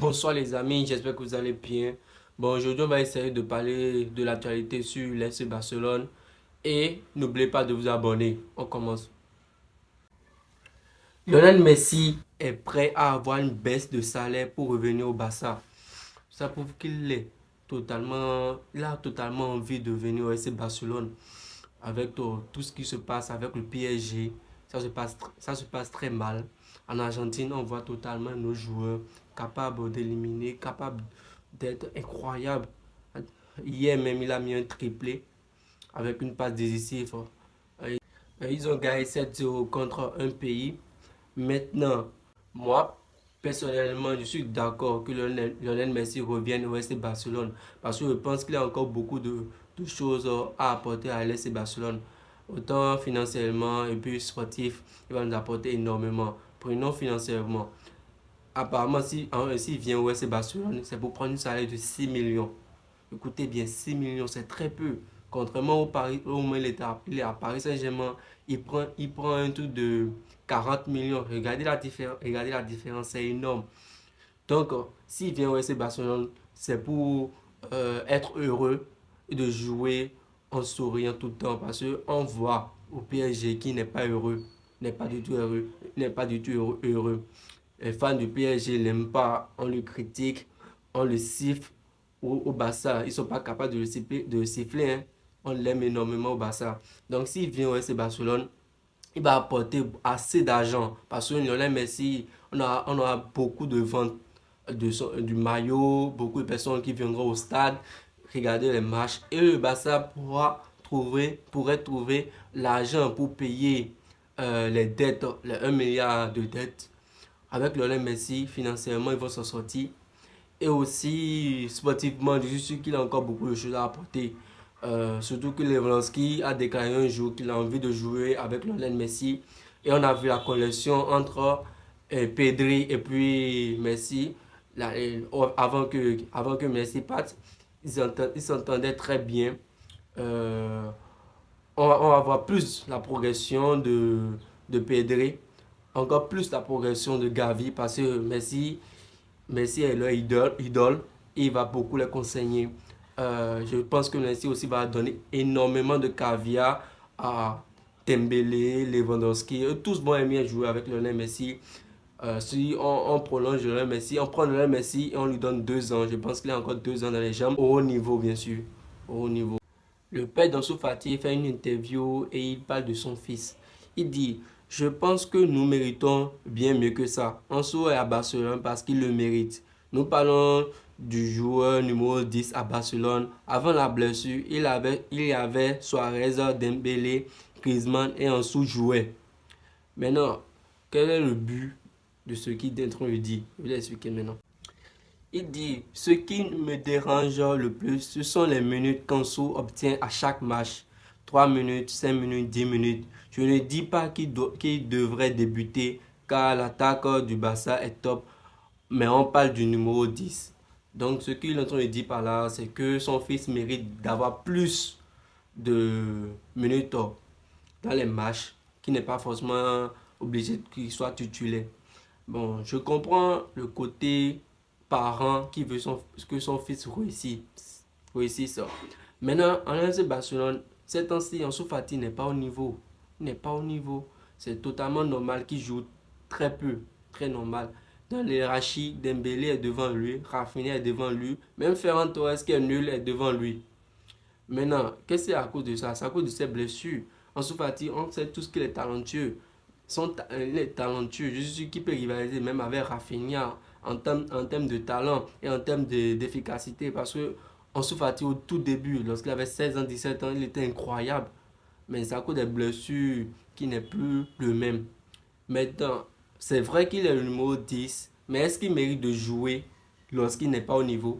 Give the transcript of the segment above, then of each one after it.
Bonsoir les amis, j'espère que vous allez bien. Bon, aujourd'hui on va essayer de parler de l'actualité sur l'FC Barcelone et n'oubliez pas de vous abonner. On commence. Lionel Messi est prêt à avoir une baisse de salaire pour revenir au Barça. Ça prouve il a totalement envie de venir au FC Barcelone avec tout ce qui se passe avec le PSG. Ça se passe très mal. En Argentine, on voit totalement nos joueurs capables d'éliminer, capables d'être incroyables. Hier même, il a mis un triplé avec une passe décisive. Ils ont gagné 7-0 contre un pays. Maintenant, moi, personnellement, je suis d'accord que Lionel Messi revienne au FC Barcelone parce que je pense qu'il a encore beaucoup de choses à apporter à l'FC Barcelone. Autant financièrement et puis sportif, il va nous apporter énormément. Prenons financièrement. Apparemment, s'il vient au FC Barcelone, c'est pour prendre une salaire de 6 millions. Écoutez bien, 6 millions, c'est très peu. Contrairement au Paris, au moins il est à Paris Saint-Germain, il prend un truc de 40 millions. Regardez la différence, c'est énorme. Donc, s'il vient au FC Barcelone, c'est pour être heureux et de jouer en souriant tout le temps. Parce qu'on voit au PSG qui n'est pas heureux, n'est pas du tout heureux, n'est pas du tout heureux. Les fans du PSG n'aiment pas, on le critique, on le siffle au Barça. Ils ne sont pas capables de le siffler. Hein. On l'aime énormément au Barça. Donc s'il vient au FC Barcelone, il va apporter assez d'argent. Parce que Lionel Messi, on aura beaucoup de ventes du maillot, beaucoup de personnes qui viendront au stade regarder les matchs. Et le Barça pourrait trouver l'argent pour payer les dettes, les 1 milliard de dettes avec Lionel Messi, financièrement, ils vont s'en sortir. Et aussi, sportivement, je suis sûr qu'il a encore beaucoup de choses à apporter. Surtout que Lewandowski a déclaré un jour qu'il a envie de jouer avec Lionel Messi. Et on a vu la connexion entre Pedri et puis Messi. Avant que Messi parte, ils s'entendaient très bien. Euh, on va voir plus la progression de Pedri, encore plus la progression de Gavi parce que Messi est leur idole et il va beaucoup les conseiller. Je pense que Messi aussi va donner énormément de caviar à Dembélé, Lewandowski. Eux tous vont aimer jouer avec Lionel Messi. Si on prolonge Lionel Messi, on prend Lionel Messi et on lui donne 2 ans. Je pense qu'il a encore 2 ans dans les jambes. Au haut niveau, bien sûr. Au haut niveau. Le père d'Ansu Fati fait une interview et il parle de son fils. Il dit, je pense que nous méritons bien mieux que ça. Ansu est à Barcelone parce qu'il le mérite. Nous parlons du joueur numéro 10 à Barcelone. Avant la blessure, il y avait Suarez, Dembélé, Griezmann et Ansu jouait. Maintenant, quel est le but de ce qu'il est en train de dire? Je vais l'expliquer maintenant. Il dit, ce qui me dérange le plus, ce sont les minutes qu'Ansu obtient à chaque match. 3 minutes, 5 minutes, 10 minutes. Je ne dis pas qu'il devrait débuter car l'attaque du Barça est top, mais on parle du numéro 10. Donc ce qu'il est en train de dire par là, c'est que son fils mérite d'avoir plus de minutes dans les matchs, qui n'est pas forcément obligé qu'il soit titulaire. Bon, je comprends le côté parent qui veut que son fils réussisse. Maintenant, en FC Barcelone, ces temps-ci, Ansu Fati n'est pas au niveau. Il n'est pas au niveau. C'est totalement normal qu'il joue très peu. Très normal. Dans les l'hierarchie, Dembélé est devant lui, Rafinha est devant lui, même Ferran Torres qui est nul est devant lui. Maintenant, qu'est-ce que c'est à cause de ça? C'est à cause de ses blessures. Ansu Fati, on sait tous qu'il est talentueux. Il est talentueux. Je suis sûr qu'il peut rivaliser même avec Rafinha en termes de talent et en termes d'efficacité. Parce que Ansu Fati, au tout début, lorsqu'il avait 16 ans, 17 ans, il était incroyable. Mais c'est à cause des blessures qu'il n'est plus le même. Maintenant, c'est vrai qu'il est le numéro 10, mais est-ce qu'il mérite de jouer lorsqu'il n'est pas au niveau?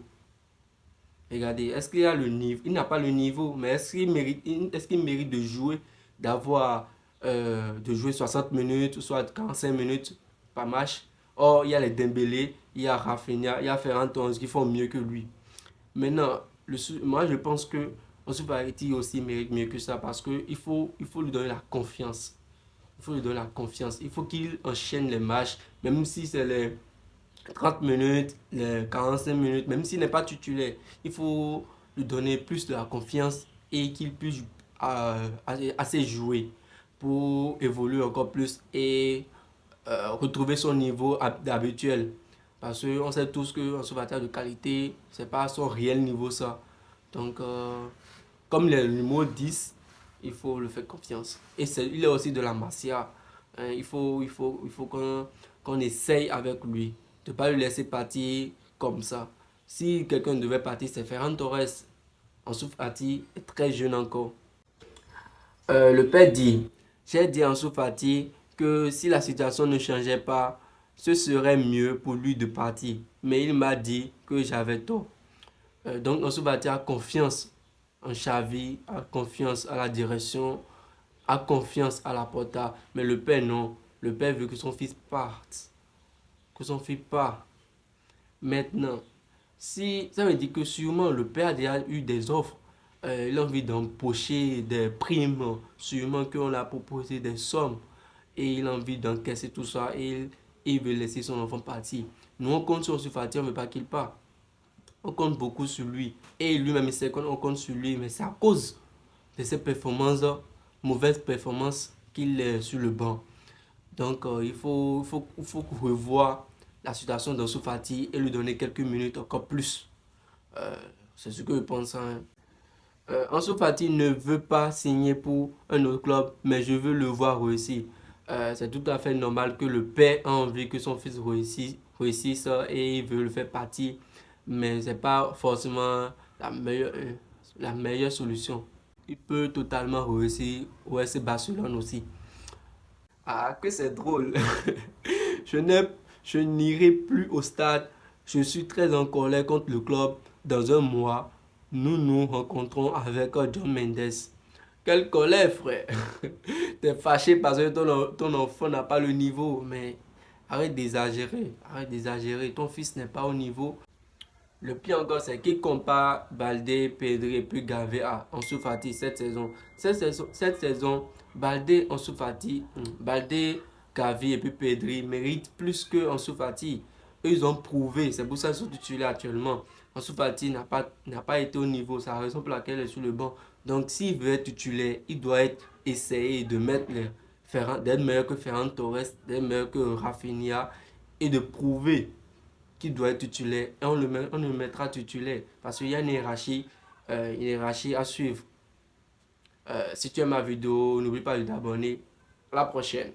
Regardez, est-ce qu'il a le niveau? Il n'a pas le niveau, mais est-ce qu'il mérite de jouer, de jouer 60 minutes, soit 45 minutes par match? Or, il y a les Dembélé, il y a Rafinha, il y a Ferran Torres qui font mieux que lui. Maintenant, moi je pense que Ansu Fati aussi mérite mieux que ça parce qu'il faut lui donner la confiance. Il faut lui donner la confiance. Il faut qu'il enchaîne les matchs, même si c'est 30 minutes, les 45 minutes, même s'il n'est pas titulaire, il faut lui donner plus de la confiance et qu'il puisse assez jouer pour évoluer encore plus et retrouver son niveau habituel. Parce qu'on sait tous qu'un sauveteur de qualité, c'est pas son réel niveau ça. Donc, comme le numéro 10, il faut le faire confiance. Et il est aussi de la Masia. Hein, il faut qu'on essaye avec lui. De ne pas le laisser partir comme ça. Si quelqu'un devait partir, c'est Ferran Torres. Ansu Fati est très jeune encore. Le père dit, j'ai dit à Ansu Fati que si la situation ne changeait pas, ce serait mieux pour lui de partir. Mais il m'a dit que j'avais tort. Donc Ansu Fati a confiance en Xavi, a confiance à la direction, a confiance à la Porta. Mais le père non. Le père veut que son fils parte. Que son fils parte. Maintenant, si ça veut dire que sûrement le père a déjà eu des offres, il a envie d'empocher des primes, sûrement qu'on l'a proposé des sommes et il a envie d'encaisser tout ça et il veut laisser son enfant partir. Nous on compte sur Fati, on ne veut pas qu'il parte. On compte beaucoup sur lui et lui-même il sait qu'on compte sur lui, mais c'est à cause de ses performances, mauvaises performances qu'il est sur le banc. Donc il faut revoir la situation d'Ansu Fati et lui donner quelques minutes encore plus. Euh, c'est ce que je pense. Hein. Ansu Fati ne veut pas signer pour un autre club, mais je veux le voir réussir. C'est tout à fait normal que le père a envie que son fils réussisse et il veut le faire partir, mais ce n'est pas forcément la meilleure solution. Il peut totalement réussir au FC Barcelone aussi. Ah, que c'est drôle. Je n'ai, je n'irai plus au stade. Je suis très en colère contre le club. Dans un mois, nous nous rencontrons avec John Mendes. Quelle colère, frère. T'es fâché parce que ton enfant n'a pas le niveau. Mais arrête d'exagérer. Arrête d'exagérer. Ton fils n'est pas au niveau. Le pire encore, c'est qu'il compare Baldé, Pedri et puis Gavi à Ansu Fati cette saison. Cette saison, Baldé, Ansu Fati, Baldé, Gavi et puis Pedri méritent plus que Ansu Fati. Eux, ils ont prouvé, c'est pour ça qu'ils sont titulaires actuellement. Ansu Fati n'a pas été au niveau, c'est la raison pour laquelle il est sur le banc. Donc, s'il veut être titulaire, il doit essayer de mettre d'être meilleur que Ferran Torres, d'être meilleur que Rafinha et de prouver qui doit être titulaire et on le mettra titulaire parce qu'il y a une hiérarchie à suivre. Si tu aimes ma vidéo, n'oublie pas de t'abonner. À la prochaine.